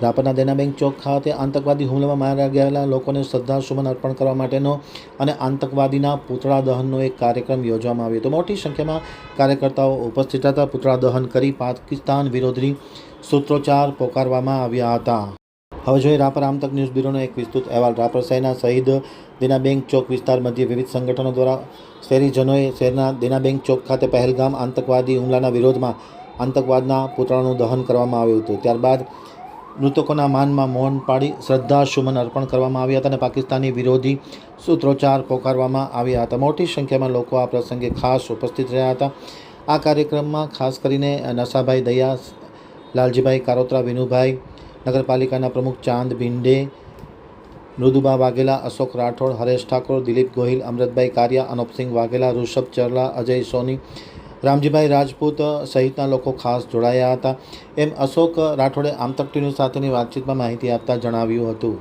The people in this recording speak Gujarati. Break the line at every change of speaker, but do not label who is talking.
રાપરના દેના બેંક ચોક ખાતે આતંકવાદી હુમલામાં માર્યા ગયેલા લોકોને શ્રદ્ધાસુમન અર્પણ કરવા માટેનો અને આતંકવાદીના પૂતળા દહનનો એક કાર્યક્રમ યોજવામાં આવ્યો હતો। મોટી સંખ્યામાં કાર્યકર્તાઓ ઉપસ્થિત હતા। પૂતળા દહન કરી પાકિસ્તાન વિરોધી સૂત્રોચ્ચાર પોકારવામાં આવ્યા હતા। હવે જોઈએ રાપર આમતક ન્યૂઝ બ્યુરોનો એક વિસ્તૃત અહેવાલ। રાપર શહેરના શહીદ દેના બેંક ચોક વિસ્તાર મધ્યે વિવિધ સંગઠનો દ્વારા શહેરીજનોએ શહેરના દેના બેંક ચોક ખાતે પહેલગામ આતંકવાદી હુમલાના વિરોધમાં આતંકવાદના પૂતળાનું દહન કરવામાં આવ્યું હતું। ત્યારબાદ મૃતકોના માનમાં મૌન પાળી શ્રદ્ધાસુમન અર્પણ કરવામાં આવ્યા હતા અને પાકિસ્તાની વિરોધી સૂત્રોચ્ચાર પોકારવામાં આવ્યા હતા। મોટી સંખ્યામાં લોકો આ પ્રસંગે ખાસ ઉપસ્થિત રહ્યા હતા। આ કાર્યક્રમમાં ખાસ કરીને નશાભાઈ દયા, લાલજીભાઈ કારોત્રા, વિનુભાઈ, નગરપાલિકાના પ્રમુખ ચાંદ ભિંડે, મૃદુબા વાઘેલા, અશોક રાઠોડ, હરેશ ઠાકોર, દિલીપ ગોહિલ, અમૃતભાઈ કારિયા, અનુપસિંહ વાઘેલા, ઋષભ ચરલા, અજય સોની, રામજીભાઈ રાજપૂત સહિતના લોકો ખાસ જોડાયા હતા। એમ અશોક રાઠોડે આમતક ટીવી સાથેની વાતચીતમાં માહિતી આપતા જણાવ્યું હતું।